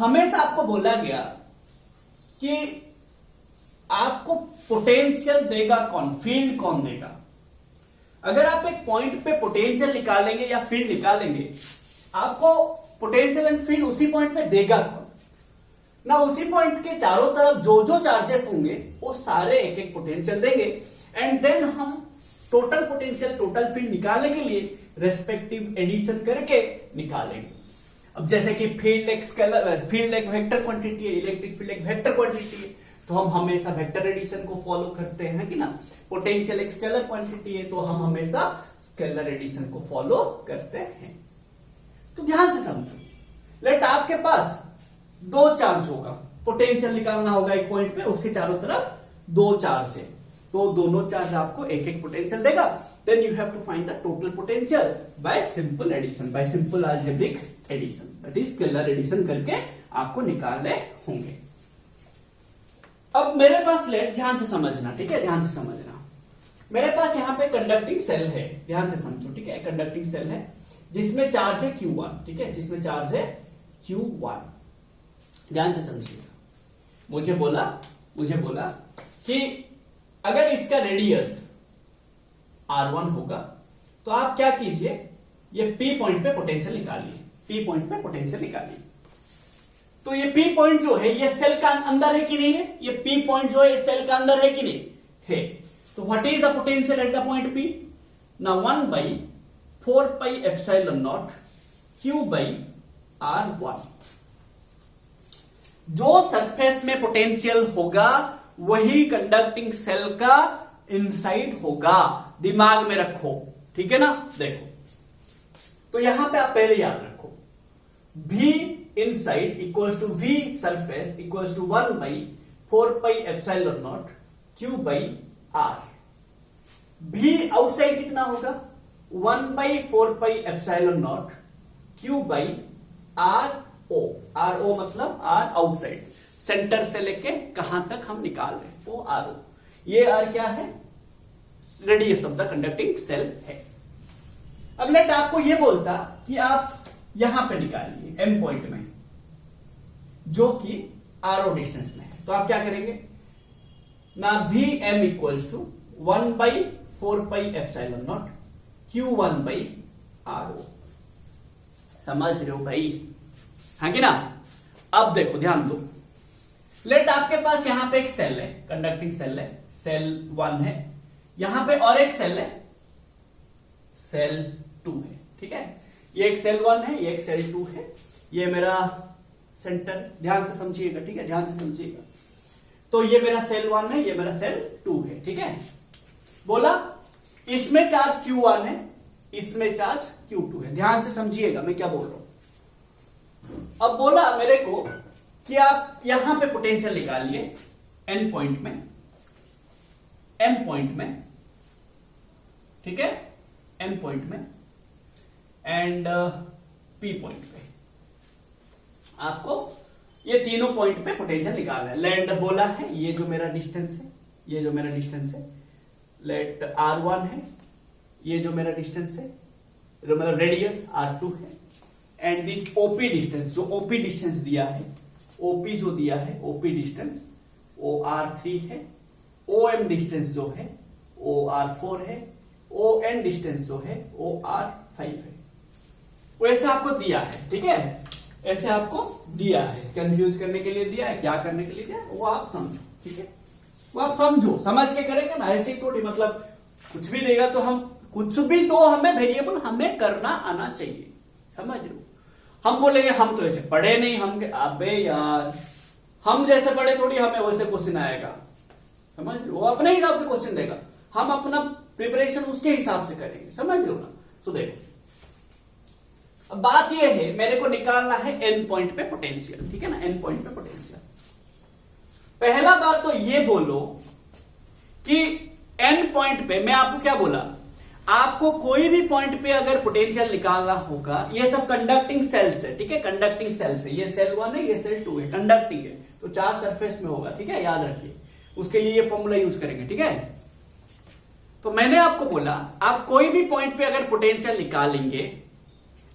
हमेशा आपको बोला गया कि आपको पोटेंशियल देगा कौन, फील्ड कौन देगा। अगर आप एक पॉइंट पे पोटेंशियल निकालेंगे या फील्ड निकालेंगे, आपको पोटेंशियल एंड फील्ड उसी पॉइंट पे देगा कौन ना। उसी पॉइंट के चारों तरफ जो जो चार्जेस होंगे वो सारे एक एक पोटेंशियल देंगे, एंड देन हम टोटल पोटेंशियल टोटल फील्ड निकालने के लिए रेस्पेक्टिव एडिशन करके निकालेंगे। अब जैसे कि फील्ड एक स्केलर, फील्ड एक वेक्टर क्वांटिटी है, इलेक्ट्रिक फील्ड एक वेक्टर क्वांटिटी है, तो हम हमेशा वेक्टर एडिशन को फॉलो करते हैं कि ना। पोटेंशियल एक स्केलर क्वांटिटी है तो हम हमेशा स्केलर एडिशन को फॉलो करते हैं। तो ध्यान से समझो, लेट आपके पास दो चार्ज होगा, पोटेंशियल निकालना होगा एक पॉइंट पे, उसके चारों तरफ दो चार्ज है, तो दोनों चार्ज आपको एक एक पोटेंशियल देगा। Then you have to find the total potential by simple addition, by simple algebraic addition, that is scalar addition करके आपको निकालने होंगे। अब मेरे पास लेट, ध्यान से समझना, ठीक है, ध्यान से समझना। मेरे पास यहां पे कंडक्टिंग सेल है, ध्यान से समझो, ठीक है। कंडक्टिंग सेल है जिसमें चार्ज है Q1, ठीक है, जिसमें चार्ज है Q1। ध्यान से समझिएगा। मुझे बोला कि अगर इसका रेडियस R1 होगा तो आप क्या कीजिए, ये P पॉइंट पे पोटेंशियल निकालिए, P पॉइंट पे पोटेंशियल निकालिए। तो ये P पॉइंट जो है ये सेल का अंदर है कि नहीं है, ये P पॉइंट जो है सेल का अंदर है कि नहीं है। तो what is the potential at the point P? ना 1/4 pi epsilon naught Q/R1। जो सरफेस में पोटेंशियल होगा वही कंडक्टिंग सेल का इनसाइड होगा, दिमाग में रखो, ठीक है ना। देखो तो यहां पे आप पहले याद रखो, V inside equals to V surface equals to 1/4 pi epsilon naught Q/R। V outside कितना होगा, 1/4 pi epsilon naught Q/RO। RO मतलब R आउटसाइड, सेंटर से लेके कहां तक हम निकाल रहे हैं वो RO। ये R क्या है, radius of the conducting shell है। अब लेट आपको ये बोलता कि आप यहां पे निकालिए M पॉइंट में जो कि RO डिस्टेंस में है, तो आप क्या करेंगे ना, VM equals to 1/4 pi epsilon naught Q1/RO। समझ रहे हो भाई, हाँ कि ना। अब देखो ध्यान दो, लेट आपके पास यहां पे एक सेल है, कंडक्टिंग सेल है, सेल 1 है, यहां पे और एक सेल है, सेल 2 है, ठीक है। ये एक सेल 1 है, ये एक सेल 2 है, ये मेरा सेंटर, ध्यान से समझिएगा, ठीक है, ध्यान से समझिएगा। तो ये मेरा सेल 1 है, ये मेरा सेल 2 है, ठीक है। बोला इसमें चार्ज Q1 है, इसमें चार्ज Q2 है, ध्यान से समझिएगा मैं क्या बोल रहा हूं। अब बोला मेरे को कि आप यहां पे पोटेंशियल निकालिए N पॉइंट में, M पॉइंट में, ठीक है, M पॉइंट में एंड P पॉइंट पे। आपको ये तीनों पॉइंट पे पोटेंशियल निकालना है। लैंड बोला है, ये जो मेरा डिस्टेंस है, ये जो मेरा डिस्टेंस है, लेट R1 है, ये जो मेरा डिस्टेंस है, जो मेरा रेडियस R2 है, एंड दिस OP डिस्टेंस, जो OP डिस्टेंस दिया है, OP जो दिया है, OP डिस्टेंस वो R3 है, OM डिस्टेंस जो है वो R4 है, ON डिस्टेंस जो है वो R5 है। वो ऐसे आपको दिया है, ठीक है, ऐसे आपको दिया है, कंफ्यूज करने के लिए दिया है, क्या करने के लिए दिया है वो आप समझो, ठीक है, वो आप समझो, समझ के करेंगे ना, ऐसे ही थोड़ी मतलब कुछ भी देगा तो हम कुछ भी, तो हमें वेरिएबल हमें करना आना चाहिए, समझ लो। हम बोलेंगे हम तो ऐसे पढ़े नहीं, हम अबे यार हम जैसे पढ़े थोड़ी हमें वैसे क्वेश्चन आएगा, समझ लो। वो अपने हिसाब से क्वेश्चन देगा, हम अपना प्रिपरेशन उसके हिसाब से करेंगे, समझ लो ना। सो देखो अब बात यह है, मेरे को निकालना है N पॉइंट पे पोटेंशियल, ठीक है ना, N पॉइंट पे पोटेंशियल। पहला बात तो ये बोलो कि N पॉइंट पे मैं आपको क्या बोला, आपको कोई भी पॉइंट पे अगर पोटेंशियल निकालना होगा, ये सब कंडक्टिंग सेल्स है, ठीक है, कंडक्टिंग सेल्स है, ये सेल 1 है, ये सेल 2 है, कंडक्टिंग है, तो चार्ज सरफेस में होगा, ठीक है, याद रखिए, उसके लिए ये फॉर्मूला यूज करेंगे, ठीक है। तो मैंने आपको बोला आप कोई भी पॉइंट पे अगर पोटेंशियल निकालेंगे,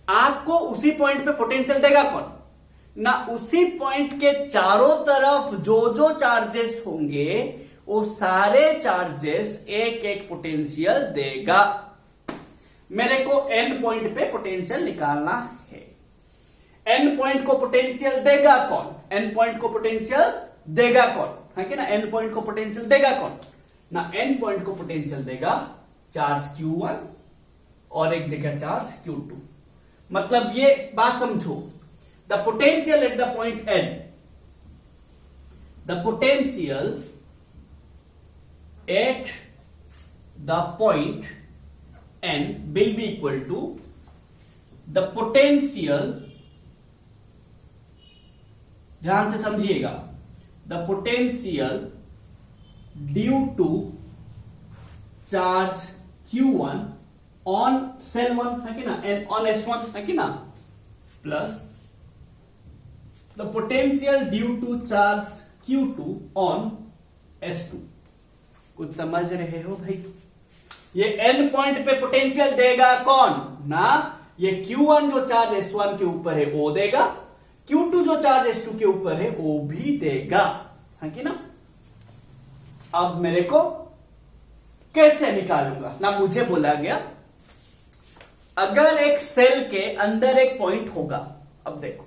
आपको उसी पॉइंट पे पोटेंशियल देगा कौन, ना उसी पॉइंट के चारों तरफ जो जो चार्जेस होंगे वो सारे चार्जेस एक एक पोटेंशियल देगा। मेरे को एन पॉइंट पे पोटेंशियल निकालना है। एन पॉइंट को पोटेंशियल देगा कौन? एन पॉइंट को पोटेंशियल देगा कौन? है कि ना? एन पॉइंट को पोटेंशियल देगा कौन? ना एन पॉइंट को पोटेंशियल देगा चार्ज Q1 और एक देगा चार्ज Q2। मतलब ये बात समझो, the potential at the point N, the potential at the point N will be equal to the potential, ध्यान से समझिएगा, the potential due to charge Q1 on cell 1 है कि ना, and on S1 है कि ना, plus the potential due to charge Q2 on S2। कुछ समझ रहे हो भाई? ये एन पॉइंट पे पोटेंशियल देगा कौन? ना ये Q1 जो चार्ज S1 के ऊपर है वो देगा, Q2 जो चार्ज S2 के ऊपर है वो भी देगा, है कि ना? अब मेरे को कैसे निकालूंगा ना? मुझे बोला गया अगर एक सेल के अंदर एक पॉइंट होगा, अब देखो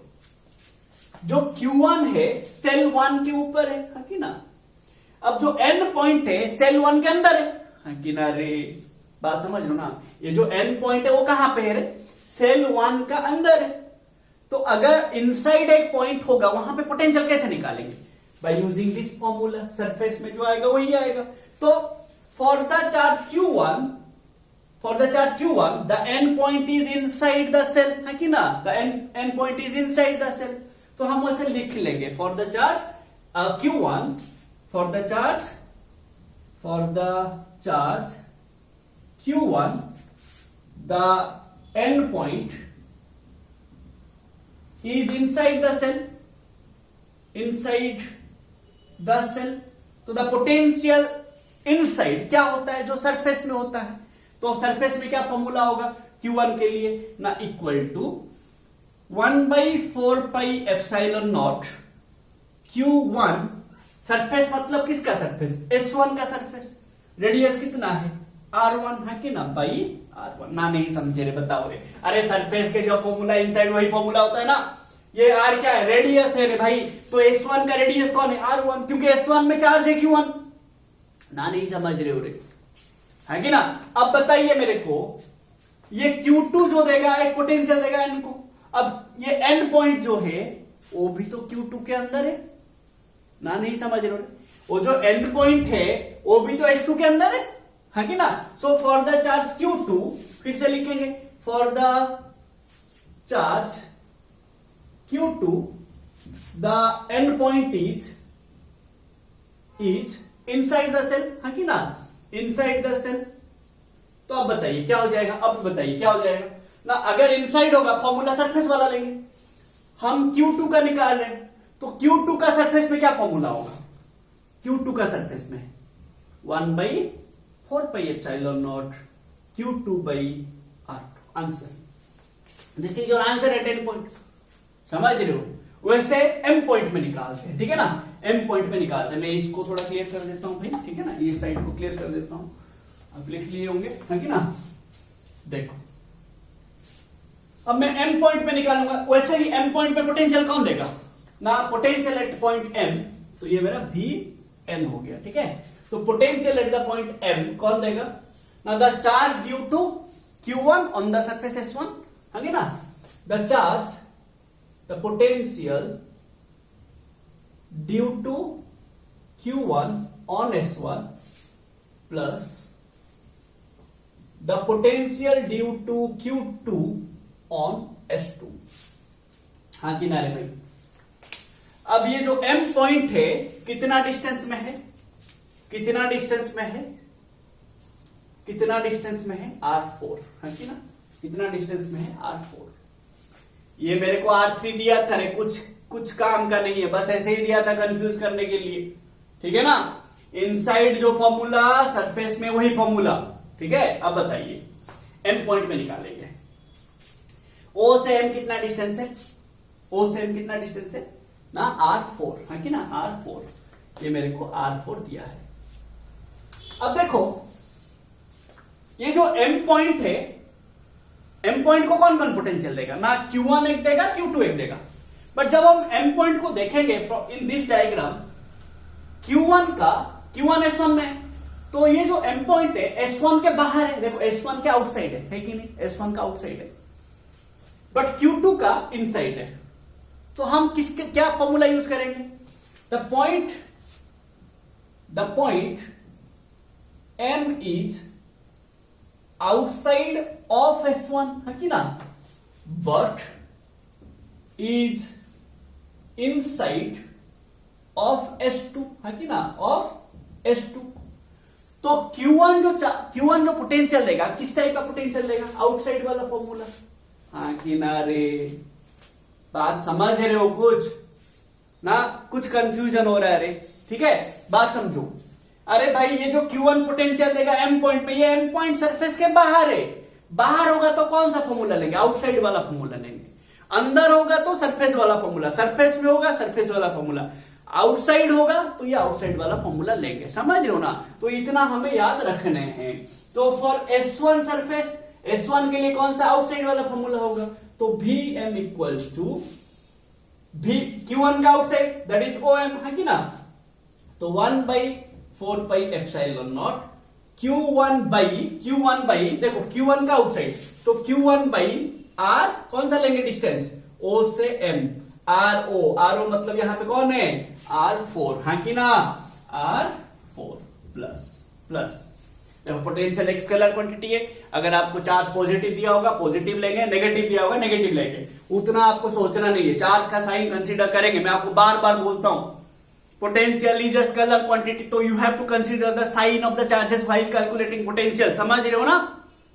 जो Q1 है सेल 1 के ऊपर है कि ना? अब जो N पॉइंट है सेल 1 के अंदर है किनारे, बात समझ लो ना? ये जो N पॉइंट है वो कहां पे है रे? सेल 1 का अंदर है। तो अगर इनसाइड एक पॉइंट होगा वहां पे पोटेंशियल कैसे निकालेंगे? By using this formula. Surface में जो आएगा वही आएगा। तो for the charge Q1, the N point is inside the shell, है कि ना? The N point is inside the shell. तो हम उसे लिख लेंगे for the charge Q1, for the charge Q1 the N point is inside the cell, तो the potential inside क्या होता है? जो सरफेस में होता है। तो सरफेस में क्या फॉर्मूला होगा Q1 के लिए ना? Equal to 1/4 pi epsilon naught Q1। Surface मतलब किसका सरफेस? S1 का सरफेस। रेडियस कितना है? R1 है कि ना? By R1। ना नहीं समझे रे, बताओ रे। अरे सरफेस के जो फॉर्मूला इनसाइड वही फॉर्मूला होता है ना। ये R क्या है? रेडियस है रे भाई। तो S1 का रेडियस कौन है? R1, क्योंकि S1 में चार्ज है Q1। ना नहीं समझ रहे हो रे, है कि ना? अब बताइए मेरे को, ये Q2 जो देगा एक पोटेंशियल देगा N को। अब ये N पॉइंट जो है वो भी तो Q2 के अंदर है। ना नहीं समझ रहे हो? वो जो N पॉइंट है वो भी तो S2 के अंदर है कि ना? So for the charge Q2 फिर से लिखेंगे, for the charge Q2 the N point is inside the shell, है कि ना? Inside the shell. तो अब बताइए क्या हो जाएगा? अब बताइए क्या हो जाएगा ना? अगर इनसाइड होगा फॉर्मूला सरफेस वाला लेंगे। हम Q2 का निकाल रहे हैं, तो Q2 का सरफेस में क्या फॉर्मूला होगा? Q2 का सरफेस में 1/4 pi epsilon naught Q2/R2। Answer, this is your answer at N point. समझ रहे हो? वैसे M पॉइंट में निकालते हैं, ठीक है ना? M पॉइंट में निकालते हैं। मैं इसको थोड़ा क्लियर कर देता हूं भाई, ठीक है ना? ये साइड को क्लियर कर देता हूं, आप लिख लिए होंगे, है कि ना? देखो अब मैं M पॉइंट में निकालूंगा। वैसे ही M पॉइंट पे पोटेंशियल कौन देगा ना? पोटेंशियल एट पॉइंट M, तो ये मेरा VN हो गया, ठीक है? तो potential at the point M कौन देगा ना? The charge due to Q1 on the surface S1, है ना? The charge, the potential due to Q1 on S1 plus the potential due to Q2 on S2, हाँ कि ना रे भाई? अब ये जो M पॉइंट है कितना डिस्टेंस में है? कितना डिस्टेंस में है? कितना डिस्टेंस में है? R4, है कि ना? कितना डिस्टेंस में है? R4। ये मेरे को R3 दिया था रे, कुछ काम का नहीं है, बस ऐसे ही दिया था कंफ्यूज करने के लिए, ठीक है ना? इनसाइड जो फॉर्मूला सरफेस में वही फॉर्मूला, ठीक है? अब बताइए M पॉइंट में निकालेंगे। O से M कितना डिस्टेंस है? O से M कितना डिस्टेंस है ना, R4 है कि ना, R4। ये मेरे को R4 दिया है। अब देखो ये जो M पॉइंट है, M पॉइंट को कौन कौन पोटेंशियल देगा ना, Q1 एक देगा, Q2 एक देगा। बट जब हम M पॉइंट को देखेंगे in this diagram, Q1 S1 में, तो ये जो M पॉइंट है S1 के बाहर है, देखो S1 के आउटसाइड है कि नहीं, S1 का आउटसाइड है, बट Q2 का इनसाइड है। तो हम किसके क्या फॉर्मूला यूज करेंगे, the point M is outside of S1 है कि ना, but is inside of S2 है कि ना, ऑफ S2। तो Q1 जो पोटेंशियल देगा, किस टाइप का पोटेंशियल देगा, आउटसाइड वाला फॉर्मूला। हाँ कि ना रे, बात समझ रहे हो कुछ ना, कुछ कंफ्यूजन हो रहा है रे, ठीक है, बात समझो। अरे भाई ये जो Q1 पोटेंशियल देगा M पॉइंट पे, ये M पॉइंट सरफेस के बाहर है, बाहर होगा तो कौन सा फॉर्मूला लेंगे, आउटसाइड वाला फॉर्मूला लेंगे। अंदर होगा तो सरफेस वाला फॉर्मूला, सरफेस में होगा सरफेस वाला फॉर्मूला, आउटसाइड होगा तो ये आउटसाइड वाला फॉर्मूला लेंगे, समझ रहे हो ना। तो इतना हमें याद रखने हैं। तो फॉर S1 सरफेस, S1 के लिए कौन सा आउटसाइड वाला फॉर्मूला होगा, तो Vm इक्वल्स टू Q1 का आउटसाइड दैट इज OM है कि ना, तो 1/4 pi epsilon naught Q1 by देखो Q1 का आउटसाइड, तो Q1 बाई R कौन सा लेंगे डिस्टेंस, O से M, RO मतलब यहां पे कौन है, R4 हाँ कि ना, R4 प्लस देखो पोटेंशियल एक स्केलर क्वांटिटी है। अगर आपको चार्ज पॉजिटिव दिया होगा पॉजिटिव लेंगे, नेगेटिव दिया होगा नेगेटिव लेंगे, उतना आपको सोचना नहीं है, चार्ज का साइन कंसीडर करेंगे। मैं आपको बार बार बोलता हूं, potential is a scalar quantity, तो you have to consider the sign of the charges while calculating potential, समझ रहे हो ना,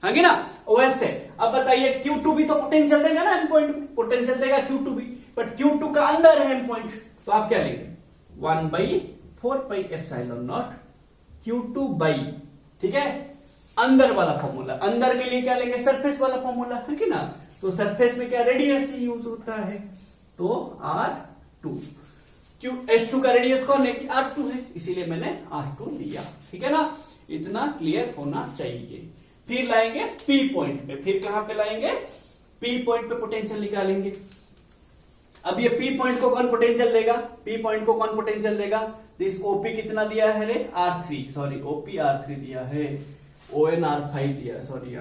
हाँ कि ना। वैसे अब बताइए Q2 भी तो पोटेंशियल देगा ना, M पॉइंट में पोटेंशियल देगा Q2 भी, बट Q2 का अंदर है M पॉइंट, तो आप क्या लेंगे, 1/4 pi epsilon not Q2 by, ठीक है, अंदर वाला फॉर्मूला। अंदर के लिए क्या लेंगे, सरफेस वाला फॉर्मूला है कि ना, तो सरफेस में क्या रेडियस यूज होता है, तो R2। S2 का रेडियस कौन है, R2 है, इसीलिए मैंने R2 लिया, ठीक है ना। इतना क्लियर होना चाहिए। फिर लाएंगे P पॉइंट पे, फिर कहां पे लाएंगे, P पॉइंट पे पोटेंशियल निकालेंगे। अब ये P पॉइंट को कौन पोटेंशियल देगा, P पॉइंट को कौन पोटेंशियल देगा, दिस OP कितना दिया है रे, R3, सॉरी OP R3 दिया है, ON R5 दिया, सॉरी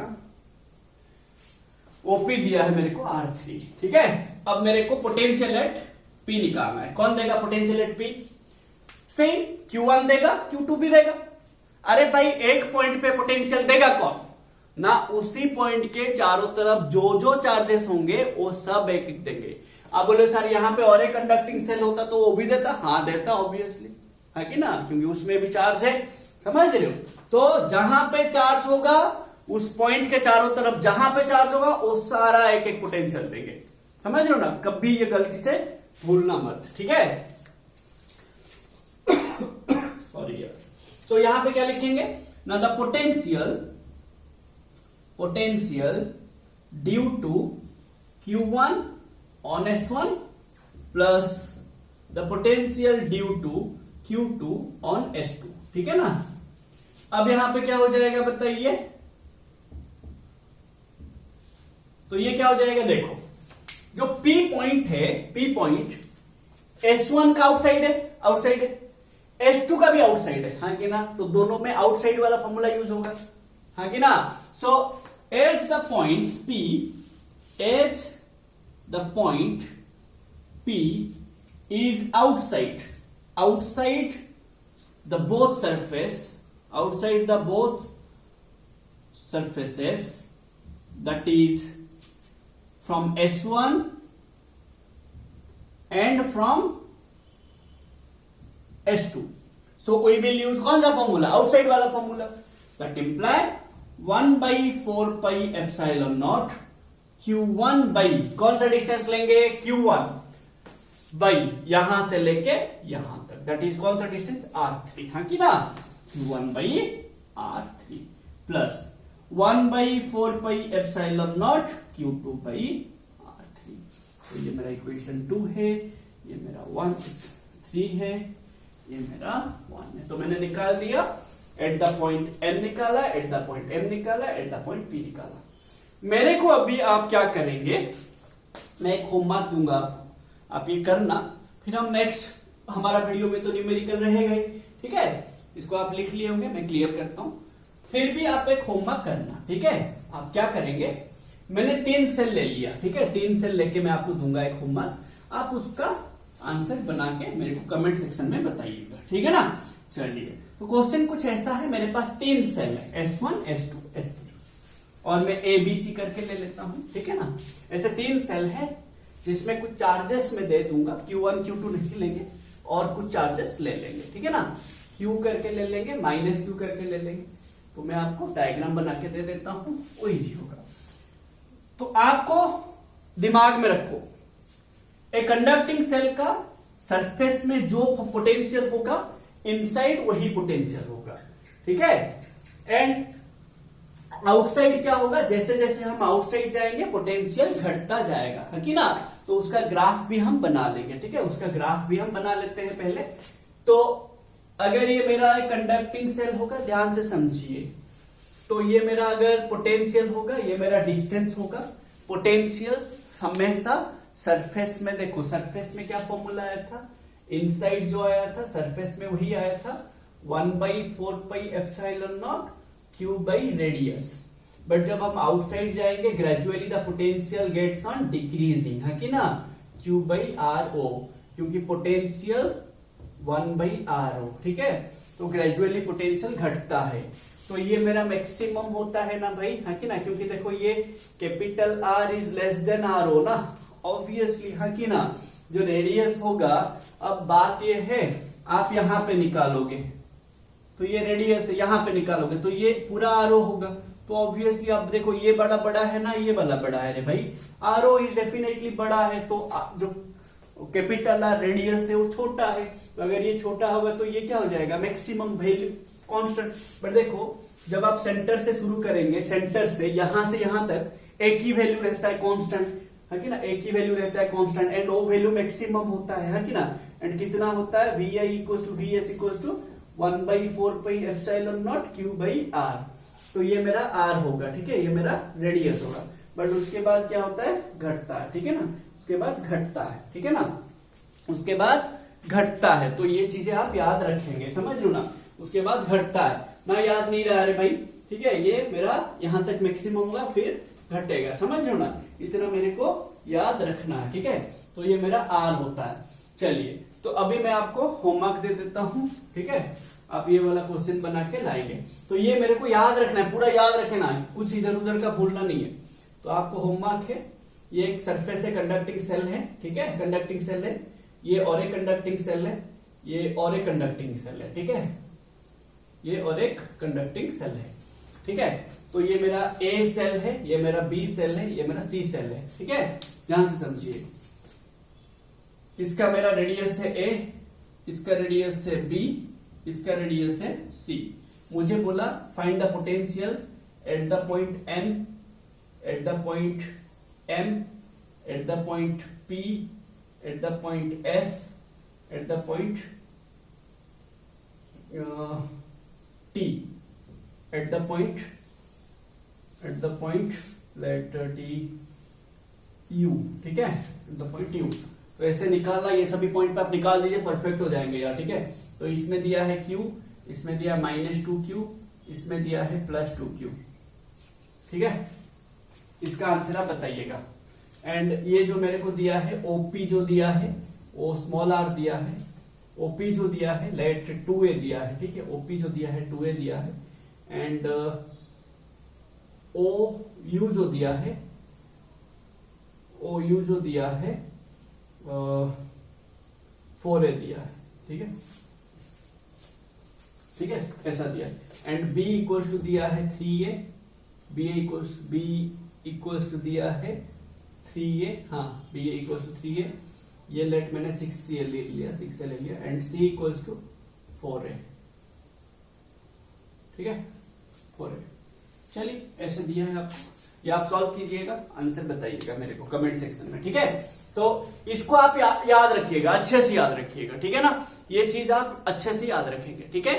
OP दिया है मेरे को R3, ठीक है। अब मेरे को पोटेंशियल एट P निकालना है, कौन देगा potential at P, same Q1 देगा Q2 भी देगा। अरे भाई एक पॉइंट पे पोटेंशियल देगा कौन ना, उसी पॉइंट के चारों तरफ जो जो चार्जेस होंगे वो सब एक एक देंगे। आप बोले सर यहां पे और एक कंडक्टिंग सेल होता तो वो भी देता, हाँ देता ऑब्वियसली, है कि ना, क्योंकि उसमें भी चार्ज है, समझ रहे हो। तो जहां पे चार्ज होगा उस पॉइंट के चारों तरफ जहां पे चार्ज होगा वो सारा एक एक पोटेंशियल देंगे, समझ रहे हो ना, कभी ये गलती से भूलना मत, ठीक है। सॉरी यार, तो यहां पे क्या लिखेंगे ना, the potential due to Q1 on S1 plus the potential due to Q2 on S2, ठीक है ना। अब यहां पे क्या हो जाएगा बताइए, तो ये क्या हो जाएगा, देखो जो P पॉइंट है, P पॉइंट S1 का आउटसाइड है, S2 का भी आउटसाइड है, हाँ कि ना, तो दोनों में आउटसाइड वाला फॉर्मूला यूज होगा, हाँ कि ना। So as the point P is outside the both surfaces, that is from S1 and from S2. So we will use कौन सा फॉर्मूला, आउटसाइड वाला formula, that imply 1/4 pi epsilon naught Q1 by कौन सा distance लेंगे, Q1 by यहां से लेके यहां तक, दैट इज कौन सा डिस्टेंस, R3, हाँ कि ना, Q1 by R3 plus 1/4 pi epsilon not Q2 by R3। तो ये मेरा इक्वेशन 2 है, ये मेरा 1 3 है, ये मेरा 1 है। तो मैंने निकाल दिया, एट द पॉइंट n निकाला, एट द पॉइंट m निकाला, एट द पॉइंट p निकाला। मेरे को अभी आप क्या करेंगे, मैं एक होमवर्क दूंगा आपको, आप ये करना, फिर हम नेक्स्ट हमारा वीडियो में तो न्यूमेरिकल रहेगा ही, ठीक है। इसको आप लिख लिए होंगे, मैं क्लियर करता हूं। फिर भी आप एक होमवर्क करना, ठीक है। आप क्या करेंगे, मैंने 3 सेल ले लिया, ठीक है, 3 सेल लेके मैं आपको दूंगा एक होमवर्क, आप उसका आंसर बना के मेरे को कमेंट सेक्शन में बताइएगा, ठीक है ना। चलिए, तो क्वेश्चन कुछ ऐसा है, मेरे पास 3 सेल है, S1 S2 S3, और मैं ABC करके ले लेता हूं, ठीक है ना। ऐसे 3 सेल है जिसमें कुछ चार्जेस में दे दूंगा, Q1 Q2 नहीं लेंगे और कुछ चार्जेस ले लेंगे, ठीक है ना। Q करके ले लेंगे, माइनस Q करके ले लेंगे। तो मैं आपको डायग्राम बना के दे देता हूं, वो इजी होगा। तो आपको दिमाग में रखो, एक कंडक्टिंग सेल का सरफेस में जो पोटेंशियल होगा, इनसाइड वही पोटेंशियल होगा, ठीक है। एंड आउटसाइड क्या होगा, जैसे जैसे हम आउटसाइड जाएंगे पोटेंशियल घटता जाएगा, है कि ना। तो उसका ग्राफ भी हम बना लेंगे, ठीक है, उसका ग्राफ भी हम बना लेते हैं पहले। तो अगर ये मेरा एक कंडक्टिंग सेल होगा, ध्यान से समझिए, तो ये मेरा अगर पोटेंशियल होगा, ये मेरा डिस्टेंस होगा। पोटेंशियल हमेशा सरफेस में, देखो सरफेस में क्या फॉर्मूला आया था, इनसाइड जो आया था सरफेस में वही आया था, 1/4πε0 Q बाई रेडियस। बट जब हम आउटसाइड जाएंगे, gradually the potential gets on decreasing, है कि ना, Q बाई RO, क्योंकि पोटेंशियल 1/RO, ठीक है। तो ग्रेजुअली पोटेंशियल घटता है। तो ये मेरा मैक्सिमम होता है ना भाई, है कि ना, क्योंकि देखो ये capital R is less than RO ना, ऑब्वियसली, है कि ना। जो रेडियस होगा, अब बात ये है, आप यहां पे निकालोगे तो ये रेडियस है, यहां पे निकालोगे तो ये पूरा RO होगा। तो ऑब्वियसली आप देखो, ये बड़ा बड़ा है ना, ये वाला बड़ा है रे भाई, RO इज डेफिनेटली बड़ा है, तो जो कैपिटल R रेडियस है वो छोटा है। तो अगर ये छोटा होगा तो ये क्या हो जाएगा, मैक्सिमम वैल्यू कांस्टेंट। बट देखो, जब आप सेंटर से शुरू करेंगे, सेंटर से यहां तक एक ही वैल्यू रहता है कांस्टेंट, है कि ना, एक ही वैल्यू रहता है कांस्टेंट, एंड वो वैल्यू मैक्सिमम होता है कि ना। एंड कितना होता है, VI equals to VS equals to 1/4πε0 Q by R। तो ये मेरा R होगा, ठीक है, ये मेरा रेडियस होगा। बट उसके बाद क्या होता है, घटता है, ठीक है ना, उसके बाद घटता है, ठीक है ना, उसके बाद घटता है। तो ये चीजें आप याद रखेंगे, समझ लो ना। उसके बाद घटता है ना, याद नहीं रहा रे भाई, ठीक है, ये मेरा यहां तक मैक्सिमम होगा, फिर घटेगा, समझ लो ना, इतना मेरे को याद रखना है, ठीक है। तो ये मेरा R होता है। चलिए, तो अभी मैं आपको होमवर्क दे देता हूं, ठीक है, आप ये वाला क्वेश्चन बना के लाएंगे। तो ये मेरे को याद रखना है, पूरा याद रखना है, कुछ इधर उधर का भूलना नहीं है। तो आपको होमवर्क है, ये एक सरफेस है, कंडक्टिंग सेल है, ठीक है, कंडक्टिंग सेल है, ये और एक कंडक्टिंग सेल है, ये और एक कंडक्टिंग सेल है, ठीक है, ये और एक कंडक्टिंग सेल है, ठीक है। तो ये मेरा A सेल है, ये मेरा B सेल है, ये मेरा C सेल है, ठीक है, ध्यान से समझिए। इसका मेरा रेडियस है A, इसका रेडियस है B, इसका रेडियस है C। मुझे बोला find the potential at the point N, at the point M, at the point P, at the point S, at the point T, at the point letter T U, ठीक है, eight the point U। तो ऐसे निकालना, ये सभी point पे आप निकाल दीजिए, परफेक्ट हो जाएंगे यार, ठीक है। तो इसमें दिया है Q, इसमें दिया -2Q, इसमें दिया है +2Q, ठीक है। इसका आंसर आप बताइएगा। एंड ये जो मेरे को दिया है OP जो दिया है वो स्मॉल r दिया है, OP जो दिया है लेट 2a दिया है, ठीक है, OP जो दिया है 2a दिया है, एंड OU जो दिया है, OU जो दिया है 4a दिया है, ठीक है, ठीक है, ऐसा दिया। एंड B इक्वल्स टू दिया है 3a, B इक्वल्स टू दिया है 3a, हाँ, B इक्वल्स टू 3a, ये लेट मैंने 6a ले लिया, 6a ले लिया, and C equals to 4a, ठीक है, 4a। चलिए, ऐसे दिया है आपको, ये आप सॉल्व कीजिएगा, आंसर बताइएगा मेरे को कमेंट सेक्शन में, ठीक है। तो इसको आप याद रखिएगा, अच्छे से याद रखिएगा, ठीक है ना। ये चीज आप अच्छे से याद रखेंगे, ठीक है।